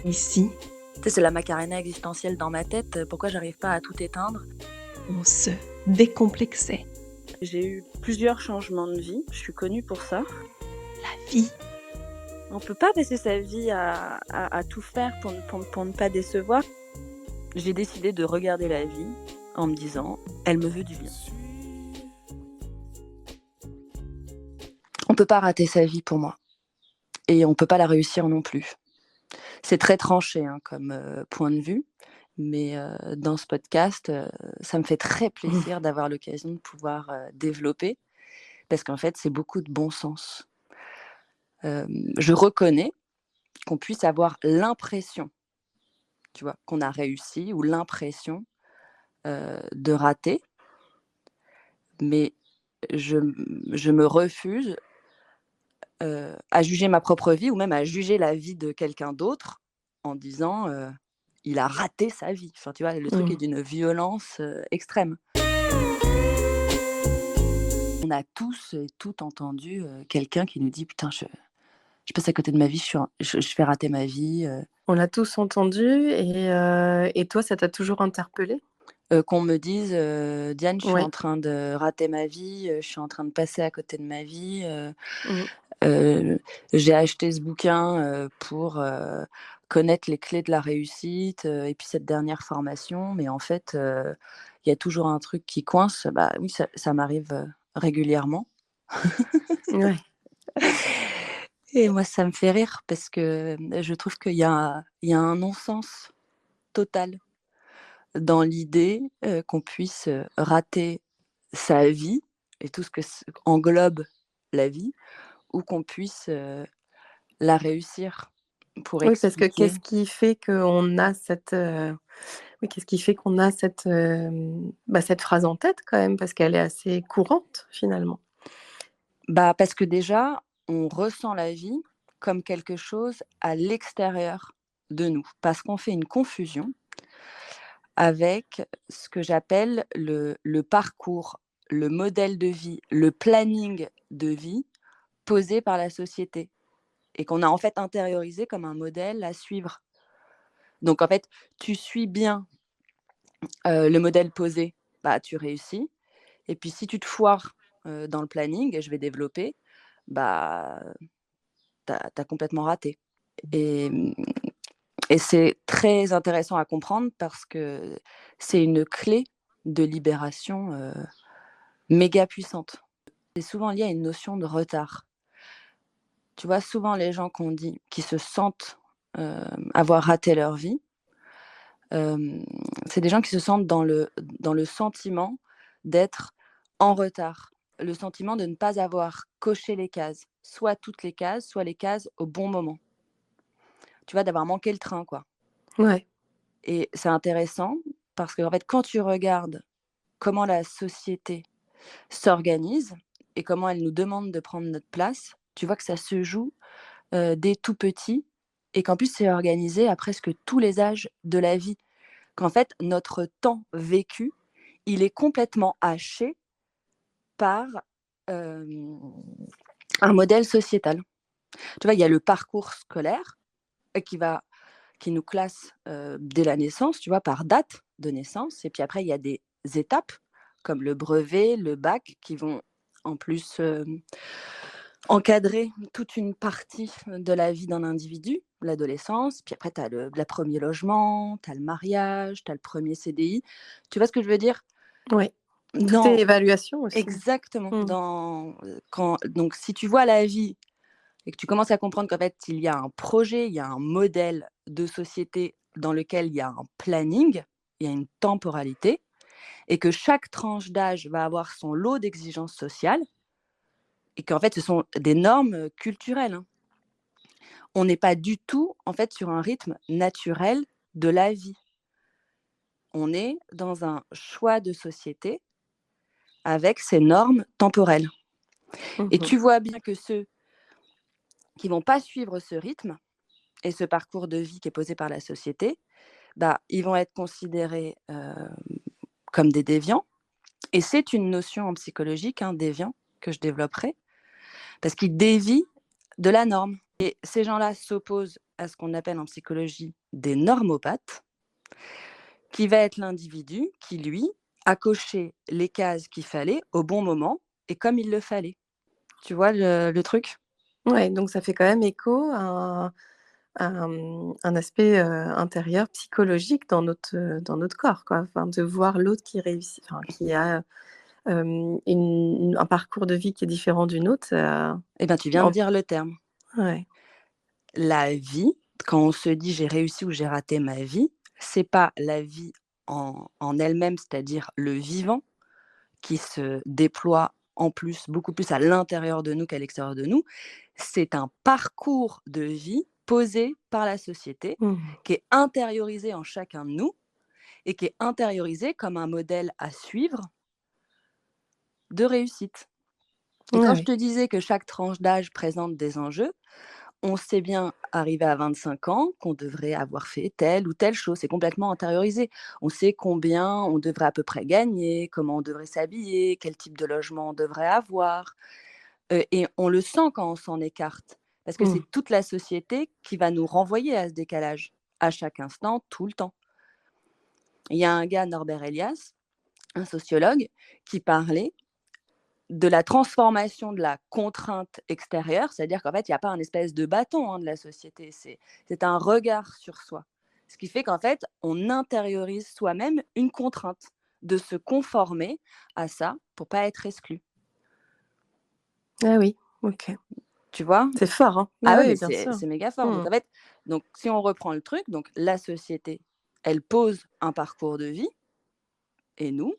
Ici, Tu sais, c'est la Macarena existentielle dans ma tête. Pourquoi j'arrive pas à tout éteindre? on se décomplexait. J'ai eu plusieurs changements de vie, je suis connue pour ça. La vie, On peut pas passer sa vie à tout faire pour ne pas décevoir. J'ai décidé de regarder la vie en me disant: «Elle me veut du bien». On peut pas rater sa vie pour moi et on peut pas la réussir non plus. C'est très tranché, hein, comme, point de vue, mais dans ce podcast, ça me fait très plaisir d'avoir l'occasion de pouvoir, développer parce qu'en fait, c'est beaucoup de bon sens. Je reconnais qu'on puisse avoir l'impression, tu vois, qu'on a réussi ou l'impression, de rater, mais je me refuse, à juger ma propre vie ou même à juger la vie de quelqu'un d'autre en disant, «Il a raté sa vie». Enfin, tu vois, le truc est d'une violence, extrême. On a tous et toutes entendu, quelqu'un qui nous dit: «Putain, je passe à côté de ma vie, je fais rater ma vie», On l'a tous entendu et toi, ça t'a toujours interpellée? qu'on me dise, «Diane, je suis en Ouais. train de rater ma vie, je suis en train de passer à côté de ma vie, Mmh. heu, j'ai acheté ce bouquin, pour, connaître les clés de la réussite, et puis cette dernière formation, mais en fait, il y a toujours un truc qui coince». Bah oui, ça m'arrive, régulièrement Ouais. et moi ça me fait rire parce que, je trouve qu'il y a un non-sens total dans l'idée, qu'on puisse, rater sa vie et tout ce que englobe la vie ou qu'on puisse, la réussir pour Oui, parce que expliquer. qu'est-ce qui fait qu'on a cette, oui, qu'est-ce qui fait qu'on a cette, cette phrase en tête quand même? Parce qu'elle est assez courante finalement. Bah, parce que déjà, on ressent la vie comme quelque chose à l'extérieur de nous, parce qu'on fait une confusion avec ce que j'appelle le parcours, le modèle de vie, le planning de vie posé par la société et qu'on a en fait intériorisé comme un modèle à suivre. Donc en fait, tu suis bien, le modèle posé, bah, tu réussis et puis si tu te foires, dans le planning, et je vais développer, bah, tu as complètement raté et et c'est très intéressant à comprendre parce que c'est une clé de libération, méga puissante. C'est souvent lié à une notion de retard. Tu vois, souvent les gens qu'on dit qui se sentent, avoir raté leur vie, hem, c'est des gens qui se sentent dans le sentiment d'être en retard. Le sentiment de ne pas avoir coché les cases, soit toutes les cases, soit les cases au bon moment. Tu vois, d'avoir manqué le train, quoi. Ouais. Et c'est intéressant parce qu'en fait, quand tu regardes comment la société s'organise et comment elle nous demande de prendre notre place, tu vois que ça se joue, dès tout petit et qu'en plus c'est organisé à presque tous les âges de la vie. Qu'en fait, notre temps vécu, il est complètement haché par, hem, un modèle sociétal. Tu vois, il y a le parcours scolaire, qui va qui nous classe, dès la naissance, tu vois, par date de naissance et puis après il y a des étapes comme le brevet, le bac qui vont en plus, encadrer toute une partie de la vie d'un individu, l'adolescence, puis après tu as le 1er logement, tu as le mariage, tu as le premier CDI. Tu vois ce que je veux dire? Ouais. Tout est Dans évaluation aussi. Exactement, Mmh. dans, quand donc si tu vois la vie et que tu commences à comprendre qu'en fait, il y a un projet, il y a un modèle de société dans lequel il y a un planning, il y a une temporalité et que chaque tranche d'âge va avoir son lot d'exigences sociales et qu'en fait, ce sont des normes, culturelles, hein. On n'est pas du tout, en fait, sur un rythme naturel de la vie. On est dans un choix de société avec ces normes temporelles et Mmh. tu vois bien que ceux qui vont pas suivre ce rythme et ce parcours de vie qui est posé par la société, bah, ils vont être considérés, comme des déviants et c'est une notion en psychologique, hein, déviant, que je développerai, parce qu'ils dévient de la norme. Et ces gens-là s'opposent à ce qu'on appelle en psychologie des normopathes, qui va être l'individu qui, lui, a coché les cases qu'il fallait au bon moment et comme il le fallait. Tu vois le truc? Ouais, donc ça fait quand même écho à, un aspect, intérieur psychologique dans notre corps, quoi. Enfin, de voir l'autre qui réussit, enfin qui a, un parcours de vie qui est différent d'une autre, ça Eh bien, tu viens de en dire le terme. ouais. La vie, quand on se dit: «J'ai réussi» ou «J'ai raté ma vie», c'est pas la vie en elle-même, c'est-à-dire le vivant qui se déploie en plus, beaucoup plus à l'intérieur de nous qu'à l'extérieur de nous. C'est un parcours de vie posé par la société, Mmh. qui est intériorisé en chacun de nous et qui est intériorisé comme un modèle à suivre de réussite. Et Ouais, quand je ouais. te disais que chaque tranche d'âge présente des enjeux, on sait bien, arrivé à 25 ans, qu'on devrait avoir fait telle ou telle chose. C'est complètement intériorisé. On sait combien on devrait à peu près gagner, comment on devrait s'habiller, quel type de logement on devrait avoir. Et on le sent quand on s'en écarte, parce que Mmh. c'est toute la société qui va nous renvoyer à ce décalage, à chaque instant, tout le temps. Il y a un gars, Norbert Elias, un sociologue, qui parlait de la transformation de la contrainte extérieure, c'est-à-dire qu'en fait, il y a pas un espèce de bâton, de la société, c'est un regard sur soi. Ce qui fait qu'en fait, on intériorise soi-même une contrainte de se conformer à ça pour pas être exclu. Ah oui, OK. Tu vois? C'est fort, hein? Oui, Ah ouais, oui, mais bien sûr. c'est méga fort. Mmh. Donc en fait, donc si on reprend le truc, donc la société, elle pose un parcours de vie et nous,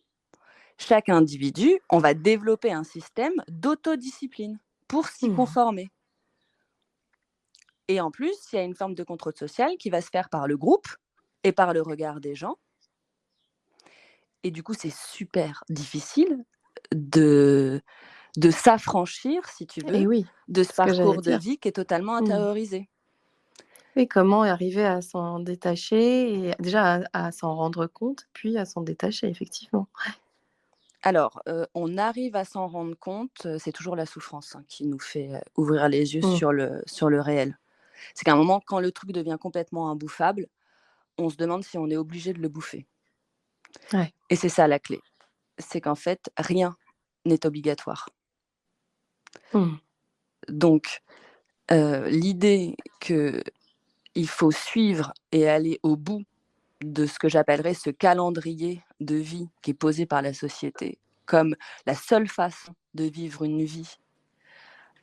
chaque individu, on va développer un système d'autodiscipline pour s'y Mmh. conformer. Et en plus, il y a une forme de contrôle social qui va se faire par le groupe et par le regard des gens. Et du coup, c'est super difficile de s'affranchir, si tu veux, Et oui, de ce c'est ce que j'allais parcours de dire. vie qui est totalement Mmh. intériorisé. Et comment arriver à s'en détacher et déjà à s'en rendre compte, puis à s'en détacher effectivement. Alors, on arrive à s'en rendre compte, c'est toujours la souffrance, qui nous fait, ouvrir les yeux Mmh. sur le réel. C'est qu'à un moment, quand le truc devient complètement imbouffable, on se demande si on est obligé de le bouffer. Ouais. Et c'est ça la clé, c'est qu'en fait, rien n'est obligatoire. Mmh. Donc, l'idée qu'il faut suivre et aller au bout de ce que j'appellerais ce calendrier de vie qui est posé par la société comme la seule façon de vivre une vie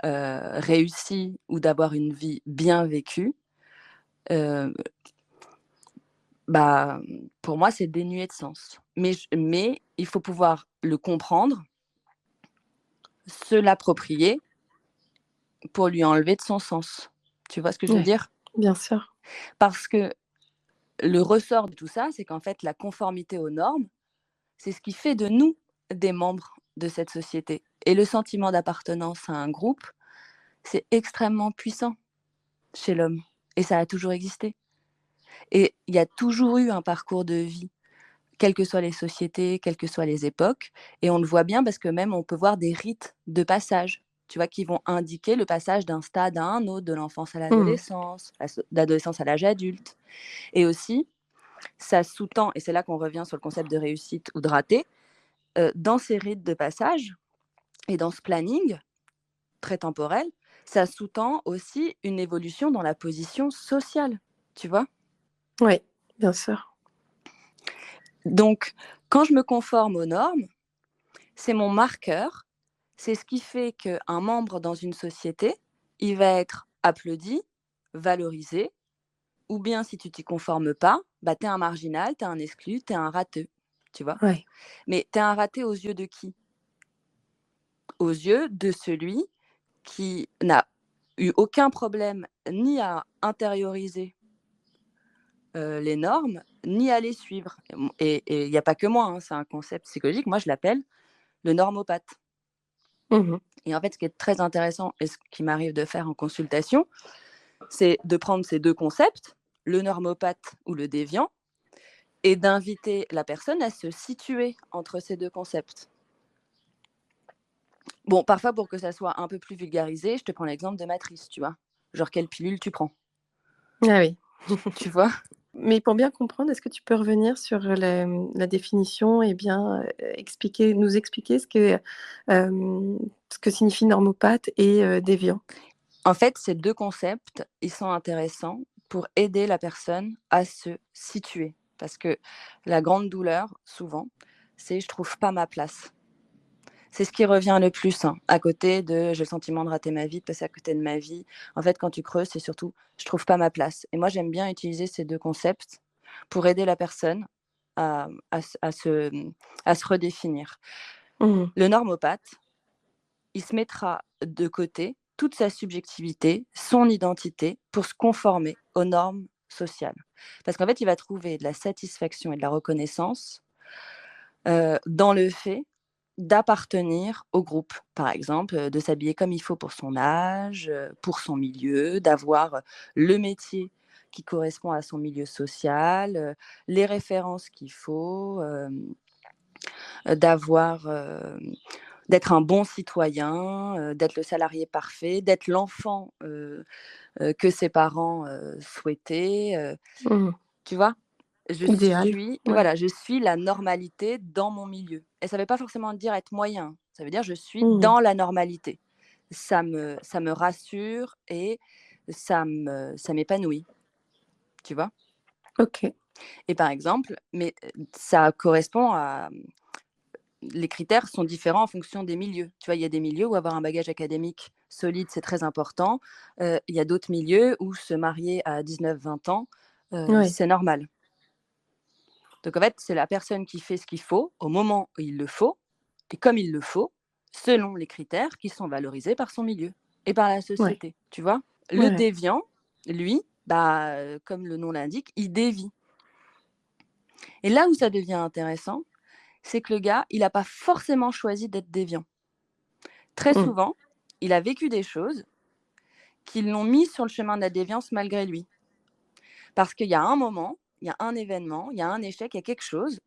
réussie ou d'avoir une vie bien vécue, heu, bah, pour moi, c'est dénué de sens. Mais il faut pouvoir le comprendre, se l'approprier pour lui enlever de son sens. Tu vois ce que je veux Ouais, dire? bien sûr. Parce que le ressort de tout ça, c'est qu'en fait, la conformité aux normes, c'est ce qui fait de nous des membres de cette société. Et le sentiment d'appartenance à un groupe, c'est extrêmement puissant chez l'homme. Et ça a toujours existé. Et il y a toujours eu un parcours de vie, quelles que soient les sociétés, quelles que soient les époques. Et on le voit bien parce que même on peut voir des rites de passage, tu vois, qui vont indiquer le passage d'un stade à un autre, de l'enfance à Mmh. l'adolescence, d'adolescence à l'âge adulte. Et aussi, ça sous-tend, et c'est là qu'on revient sur le concept de réussite ou de raté, dans ces rites de passage et dans ce planning très temporel, ça sous-tend aussi une évolution dans la position sociale, tu vois? Oui, bien sûr. Donc, quand je me conforme aux normes, c'est mon marqueur, c'est ce qui fait qu'un membre dans une société, il va être applaudi, valorisé, ou bien si tu t'y conformes pas, bah, tu es un marginal, tu es un exclu, tu es un rateux, tu vois? Ouais. Mais tu es un raté aux yeux de qui? Aux yeux de celui qui n'a eu aucun problème ni à intérioriser, les normes, ni à les suivre. Et il y a pas que moi, c'est un concept psychologique. Moi, je l'appelle le normopathe. Mmh mh. Et en fait, ce qui est très intéressant et ce qui m'arrive de faire en consultation, c'est de prendre ces 2 concepts, le normopathe ou le déviant, et d'inviter la personne à se situer entre ces 2 concepts. Bon, parfois, pour que ça soit un peu plus vulgarisé, je te prends l'exemple de Matrice, tu vois? Genre, quelle pilule tu prends, Ah oui. tu vois? Mais pour bien comprendre, est-ce que tu peux revenir sur la définition et bien nous expliquer ce que signifie normopathe et déviant? En fait, ces 2 concepts, ils sont intéressants pour aider la personne à se situer. Parce que la grande douleur, souvent, c'est: «Je trouve pas ma place». C'est ce qui revient le plus, hein, à côté de: «J'ai le sentiment de rater ma vie, de passer à côté de ma vie». En fait, quand tu creuses, c'est surtout: «Je trouve pas ma place» et moi, j'aime bien utiliser ces 2 concepts pour aider la personne à se redéfinir. Mmh. Le normopathe, il se mettra de côté toute sa subjectivité, son identité, pour se conformer aux normes sociales. Parce qu'en fait, il va trouver de la satisfaction et de la reconnaissance, dans le fait d'appartenir au groupe. Par exemple, de s'habiller comme il faut pour son âge, pour son milieu, d'avoir, le métier qui correspond à son milieu social, les références qu'il faut, d'avoir, d'être un bon citoyen, d'être le salarié parfait, d'être l'enfant, que ses parents, souhaitaient, Mmh. tu vois? Je Idéal. suis Ouais. voilà, je suis la normalité dans mon milieu et ça veut pas forcément dire être moyen, ça veut dire je suis Mmh. dans la normalité. Ça me rassure et ça m'épanouit, tu vois? OK. Et par exemple, mais, ça correspond à les critères sont différents en fonction des milieux. Tu vois, il y a des milieux où avoir un bagage académique solide, c'est très important. Il y a d'autres milieux où se marier à 19-20 ans, Oui. c'est normal. Donc en fait, c'est la personne qui fait ce qu'il faut, au moment où il le faut et comme il le faut, selon les critères qui sont valorisés par son milieu et par la Ouais. société, tu vois? Ouais, Le ouais. déviant, lui, bah, comme le nom l'indique, il dévie et là où ça devient intéressant, c'est que le gars, il a pas forcément choisi d'être déviant. Très Mmh. souvent, il a vécu des choses qui l'ont mis sur le chemin de la déviance malgré lui. Parce qu'il y a un moment, il y a un événement, il y a un échec, il y a quelque chose.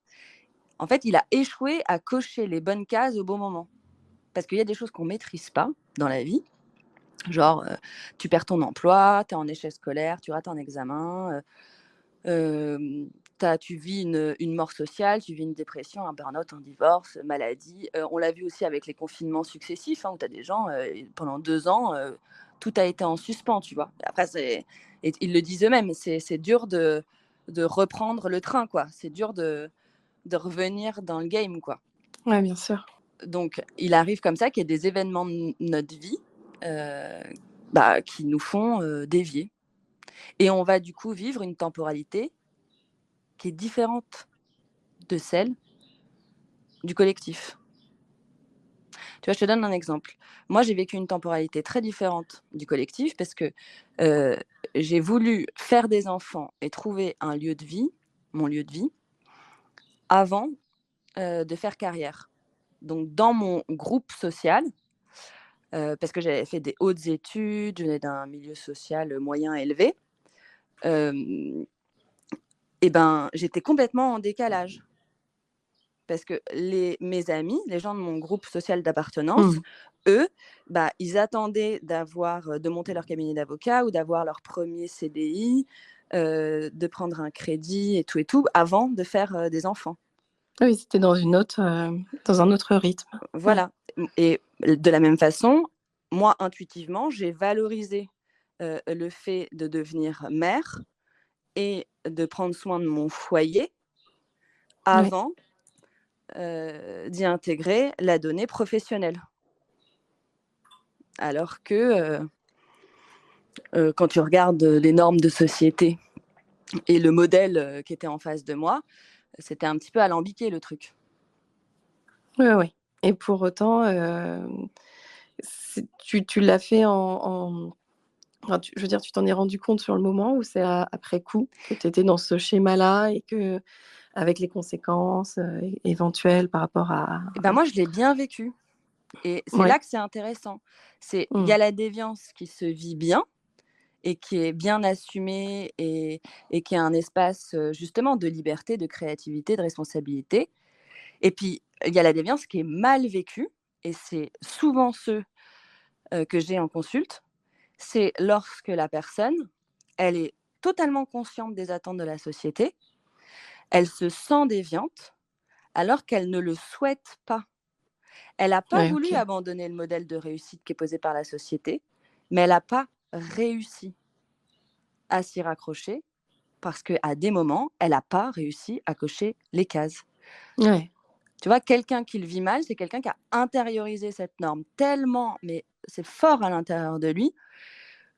En fait, il a échoué à cocher les bonnes cases au bon moment. Parce qu'il y a des choses qu'on ne maîtrise pas dans la vie. Genre, tu perds ton emploi, tu es en échec scolaire, tu rates un examen, tu vis une mort sociale, tu vis une dépression, un burn-out, un divorce, maladie. On l'a vu aussi avec les confinements successifs, hein, où tu as des gens, pendant 2 ans, tout a été en suspens, tu vois? Après et ils le disent eux-mêmes, c'est dur de reprendre le train, quoi. C'est dur de revenir dans le game, quoi. Ouais, bien sûr. Donc il arrive comme ça qu'il y ait des événements de notre vie, heu, bah, qui nous font, dévier et on va du coup vivre une temporalité qui est différente de celle du collectif. Tu vois, je te donne un exemple. Moi, j'ai vécu une temporalité très différente du collectif parce que, heu, j'ai voulu faire des enfants et trouver un lieu de vie, mon lieu de vie, avant, de faire carrière. Donc dans mon groupe social, parce que j'avais fait des hautes études, je venais d'un milieu social, moyen élevé, hem et ben, j'étais complètement en décalage. Parce que mes amis, les gens de mon groupe social d'appartenance, Mmh. eux, bah, ils attendaient de monter leur cabinet d'avocat ou d'avoir leur premier CDI, de prendre un crédit et tout, avant de faire, des enfants. Oui, c'était dans un autre rythme. Ouais. Voilà, et de la même façon, moi, intuitivement, j'ai valorisé, le fait de devenir mère et de prendre soin de mon foyer Ouais. avant, d'y intégrer la donnée professionnelle. Alors que, quand tu regardes, les normes de société et le modèle, qui était en face de moi, c'était un petit peu alambiqué le truc. Ouais, ouais et pour autant, tu l'as fait enfin, je veux dire, tu t'en es rendu compte sur le moment ou c'est après coup que tu étais dans ce schéma-là et qu'avec les conséquences, éventuelles par rapport à Et ben, moi, je l'ai bien vécu et c'est ouais. là que c'est intéressant. Il y Mmh. a la déviance qui se vit bien et qui est bien assumée et qui est un espace, justement de liberté, de créativité, de responsabilité et puis, il y a la déviance qui est mal vécue et c'est souvent ceux, que j'ai en consulte. c'est lorsque la personne, elle est totalement consciente des attentes de la société, elle se sent déviante alors qu'elle ne le souhaite pas. Elle n'a pas Ouais, voulu OK. abandonner le modèle de réussite qui est posé par la société, mais elle n'a pas réussi à s'y raccrocher parce qu'à des moments, elle n'a pas réussi à cocher les cases. Ouais. Tu vois, quelqu'un qui le vit mal, c'est quelqu'un qui a intériorisé cette norme tellement, mais c'est fort à l'intérieur de lui,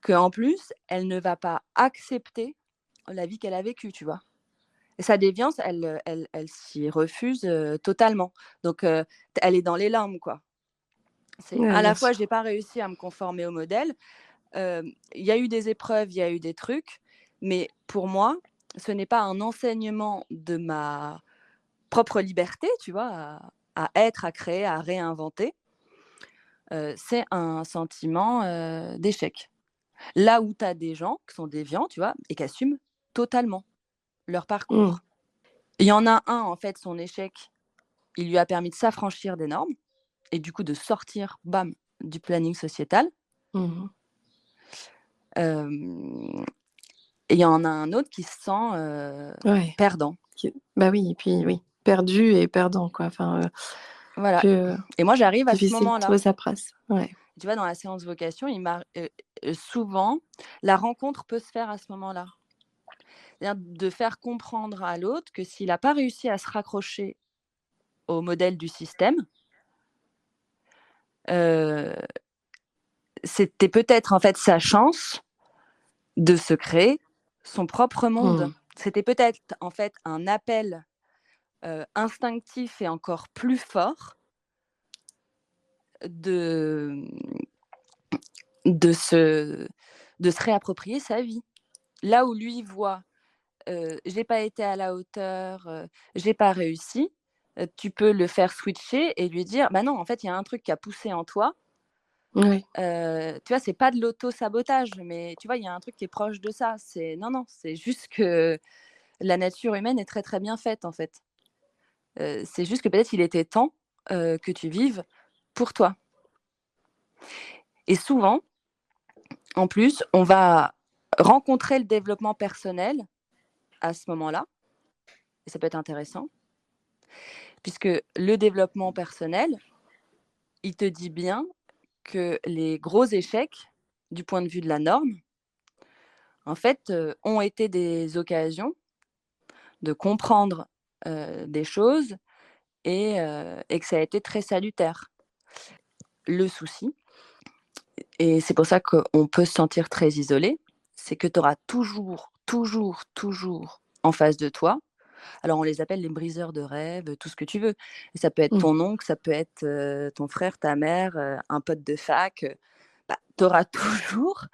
qu'en plus, elle ne va pas accepter la vie qu'elle a vécue, tu vois. Et sa déviance, elle s'y refuse totalement. Donc, elle est dans les larmes, quoi. C'est Ouais, à la bien fois, sûr. j'ai pas réussi à me conformer au modèle. Il y a eu des épreuves, il y a eu des trucs, mais pour moi, ce n'est pas un enseignement de ma propre liberté, tu vois, à être, à créer, à réinventer. C'est un sentiment d'échec. Là où tu as des gens qui sont déviants, tu vois, et qui assument totalement leur Mmh. parcours. Il y en a un, en fait, son échec, il lui a permis de s'affranchir des normes et du coup de sortir, bam, du planning sociétal. Mmh. Hem Et il y en a un autre qui se sent Ouais. perdant. Bah oui, et puis oui, perdu et perdant, quoi. Enfin, Voilà. plus Et moi, j'arrive à ce difficile de moment-là. trouver sa place. Ouais. Tu vois, dans la séance vocation, souvent, la rencontre peut se faire à ce moment-là. C'est-à-dire de faire comprendre à l'autre que s'il a pas réussi à se raccrocher au modèle du système, heu, c'était peut-être, en fait, sa chance de se créer son propre monde. Mmh. C'était peut-être, en fait, un appel, instinctif et encore plus fort de, de se de se réapproprier sa vie. Là où lui voit, j'ai pas été à la hauteur, j'ai pas réussi, tu peux le faire switcher et lui dire: «Bah non, en fait, il y a un truc qui a poussé en toi». Ouais. Tu vois, c'est pas de l'auto-sabotage, mais tu vois, il y a un truc qui est proche de ça. C'est non, non, c'est juste que la nature humaine est très, très bien faite, en fait. C'est juste que peut-être il était temps, que tu vives pour toi. Et souvent, en plus, on va rencontrer le développement personnel à ce moment-là, et ça peut être intéressant, puisque le développement personnel, il te dit bien que les gros échecs, du point de vue de la norme, en fait, ont été des occasions de comprendre, des choses et que ça a été très salutaire. Le souci, et c'est pour ça qu'on peut se sentir très isolé, c'est que tu auras toujours, toujours, toujours en face de toi. Alors on les appelle les briseurs de rêves, tout ce que tu veux. Et ça peut être Mmh. ton oncle, ça peut être, ton frère, ta mère, un pote de fac, bah, tu auras toujours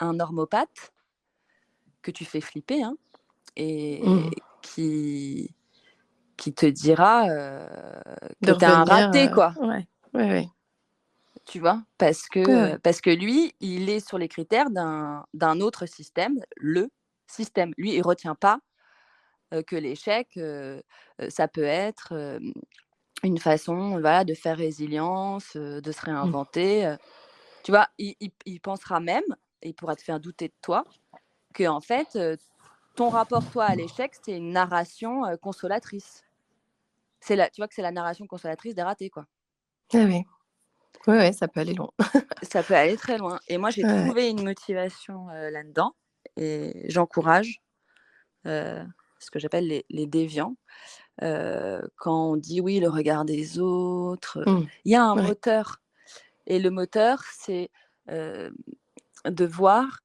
un normopathe que tu fais flipper, hein, et Mmh. qui te dira, De que tu es un revenir, raté, quoi. ouais. Ouais, ouais. Tu vois? Ouais, ouais. Parce que lui, il est sur les critères d'un autre système, le système. Lui, il retient pas, que l'échec, ça peut être, une façon, voilà, de faire résilience, de se Mmh. réinventer, tu vois? Il pensera même, et il pourra te faire douter de toi, qu'en fait, ton rapport, toi, à l'échec, c'est une narration, consolatrice. Tu vois que c'est la narration consolatrice des ratés, quoi. Ah oui. Ouais, ouais, ça peut aller loin. Ça peut aller très loin, et moi, j'ai Ouais. trouvé une motivation, là-dedans, et j'encourage, heu, ce que j'appelle les déviants. Quand on dit: «Oui, le regard des autres», Mmh. il y a un Ouais. moteur, et le moteur, c'est, heu, de voir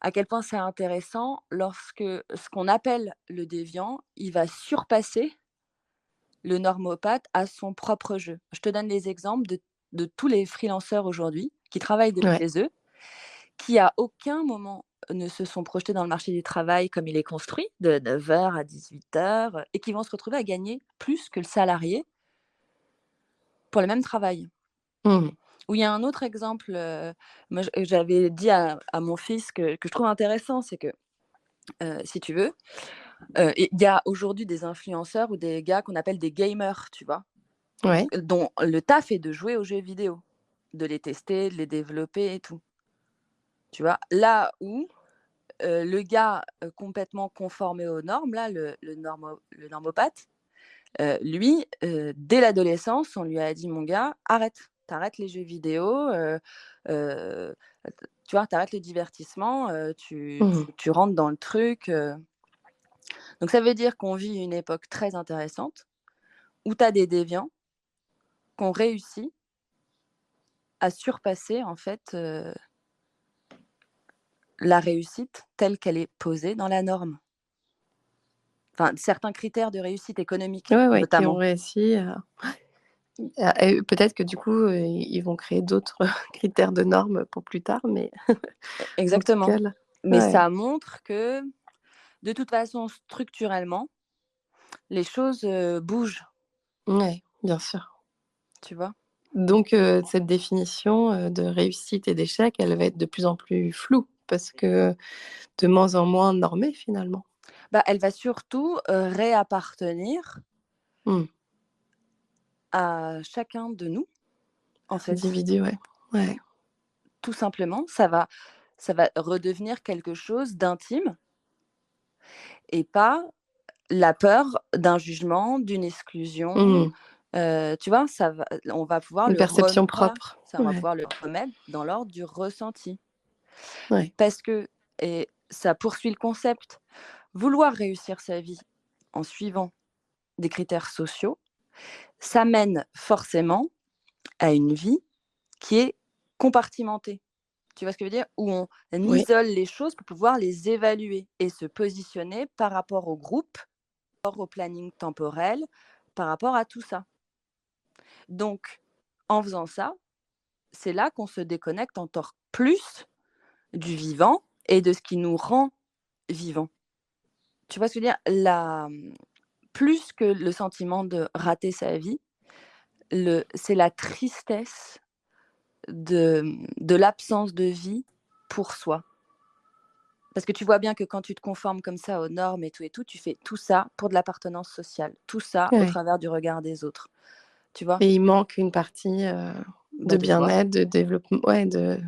à quel point c'est intéressant lorsque ce qu'on appelle le déviant, il va surpasser le normopathe à son propre jeu. Je te donne les exemples de tous les freelanceurs aujourd'hui qui travaillent de Ouais. chez eux, qui à aucun moment ne se sont projetés dans le marché du travail comme il est construit, de 9 heures à 18 heures, et qui vont se retrouver à gagner plus que le salarié pour le même travail. Mmh. Ou il y a un autre exemple, moi j'avais dit à mon fils que je trouve intéressant, c'est que, si tu veux, il y a aujourd'hui des influenceurs ou des gars qu'on appelle des gamers, tu vois? Ouais. Dont le taf est de jouer aux jeux vidéo, de les tester, de les développer et tout. tu vois? Là où, le gars, complètement conformé aux normes là, le normopathe, lui, dès l'adolescence, on lui a dit: «Mon gars, arrête, tu les jeux vidéo, heu, tu vois? Tu le divertissement, tu Mmh. tu tu rentres dans le truc». Donc ça veut dire qu'on vit une époque très intéressante où tu as des déviants qui ont réussi à surpasser en fait, la réussite telle qu'elle est posée dans la norme. Enfin, certains critères de réussite économique, Ouais, ouais, qui ont notamment. réussi et peut-être que du coup, ils vont créer d'autres critères de normes pour plus tard, mais en tout Exactement. cas là Mais ouais, ça montre que, de toute façon, structurellement, les choses, bougent, ouais, bien sûr. tu vois? Donc cette définition, de réussite et d'échec, elle va être de plus en plus floue parce que de moins en moins normée finalement. Bah, elle va surtout, réappartenir Mmh. à chacun de nous, en fait. Individu, ouais. Ouais. Tout simplement, ça va redevenir quelque chose d'intime et pas la peur d'un jugement, d'une exclusion, Mmh. tu vois? On va pouvoir Une perception voilà, propre. ça, on va Ouais, pouvoir le remettre dans l'ordre du ressenti. ouais. Parce que et ça poursuit le concept, vouloir réussir sa vie en suivant des critères sociaux, ça mène forcément à une vie qui est compartimentée. Tu vois ce que je veux dire? Où on Oui. isole les choses pour pouvoir les évaluer et se positionner par rapport au groupe, par rapport au planning temporel, par rapport à tout ça. Donc, en faisant ça, c'est là qu'on se déconnecte encore plus du vivant et de ce qui nous rend vivants. Tu vois ce que je veux dire? Plus que le sentiment de rater sa vie, c'est la tristesse de l'absence de vie pour soi. Parce que tu vois bien que quand tu te conformes comme ça aux normes et tout, tu fais tout ça pour de l'appartenance sociale, tout ça au Ouais. travers du regard des autres, tu vois? Et il manque une partie, de Bah, de toi, bien-être, de développement ouais, de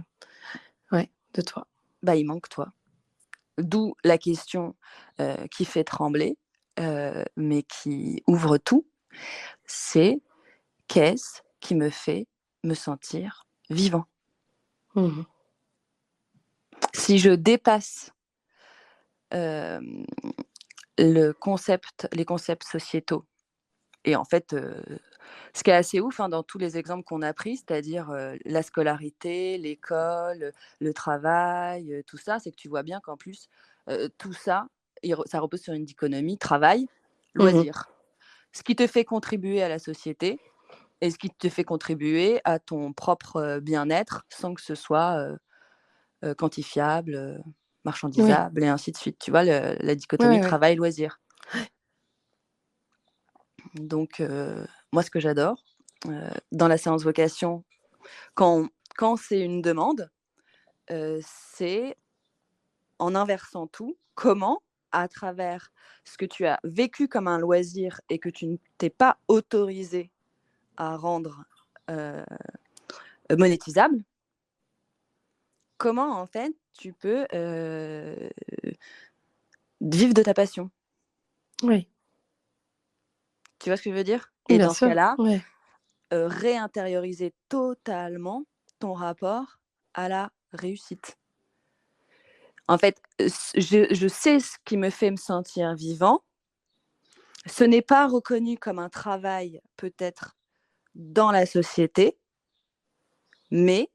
toi. bah, il manque toi. D'où la question, qui fait trembler, mais qui ouvre tout, c'est: «Qu'est-ce qui me fait me sentir vivant?» Mmh mh. Si je dépasse, hem, les concepts sociétaux et en fait, ce qui est assez ouf, hein, dans tous les exemples qu'on a pris, c'est-à-dire, la scolarité, l'école, le travail, tout ça, c'est que tu vois bien qu'en plus, tout ça, ça repose sur une dichotomie travail, Mmh. loisir. Ce qui te fait contribuer à la société et ce qui te fait contribuer à ton propre, bien-être sans que ce soit, quantifiable, Oui. marchandisable et ainsi de suite. Tu vois la Ouais, dichotomie ouais, ouais. travail-loisir? Donc moi ce que j'adore, dans la séance vocation, quand quand c'est une demande, c'est en inversant tout, comment, à travers ce que tu as vécu comme un loisir et que tu ne t'es pas autorisé à rendre, heu, monétisable, comment en fait tu peux, vivre de ta passion? Oui, Tu vois ce que je veux dire? Et bien dans ce sûr, cas-là, ouais. réintérioriser totalement ton rapport à la réussite. En fait, je sais ce qui me fait me sentir vivant. Ce n'est pas reconnu comme un travail peut-être dans la société, mais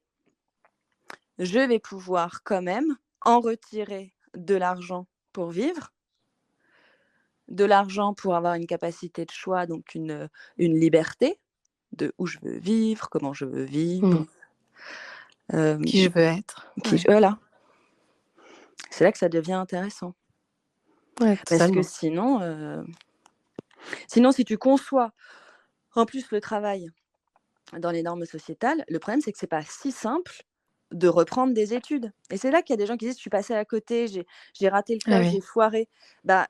je vais pouvoir quand même en retirer de l'argent pour vivre, de l'argent pour avoir une capacité de choix, donc une liberté de où je veux vivre, comment je veux vivre, Mmh. hem, Qui je veux être. Ouais. voilà. C'est là que ça devient intéressant. Ouais, Parce que totalement. sinon si tu conçois en plus le travail dans les normes sociétales, le problème c'est que c'est pas si simple de reprendre des études et c'est là qu'il y a des gens qui disent: «Je suis passé à côté, j'ai raté le Ah coche, j'ai oui. foiré». Bah,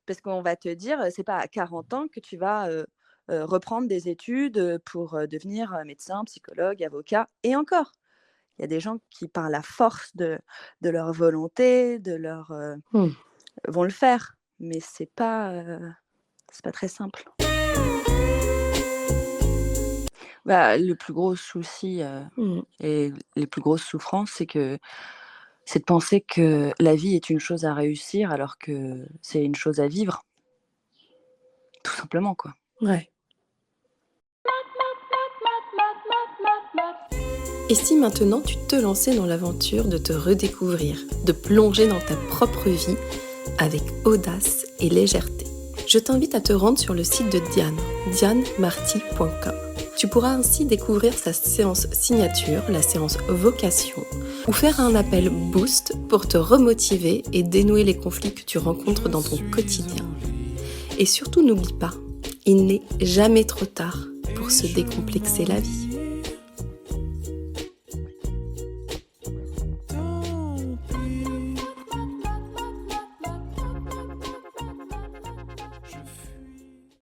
parce qu'on va te dire, c'est pas à 40 ans que tu vas, reprendre des études, pour, devenir, médecin, psychologue, avocat et encore. Il y a des gens qui, par la force de leur volonté, Mmh. vont le faire, mais c'est pas très simple. Bah, le plus gros souci, Mmh. et les plus grosses souffrances, c'est de penser que la vie est une chose à réussir alors que c'est une chose à vivre. Tout simplement, quoi. Ouais. Et si maintenant tu te lançais dans l'aventure de te redécouvrir, de plonger dans ta propre vie avec audace et légèreté? Je t'invite à te rendre sur le site de Diane, dianemarty.com. Tu pourras ainsi découvrir sa séance signature, la séance vocation, ou faire un appel boost pour te remotiver et dénouer les conflits que tu rencontres dans ton quotidien. Et surtout n'oublie pas, il n'est jamais trop tard pour se décomplexer la vie.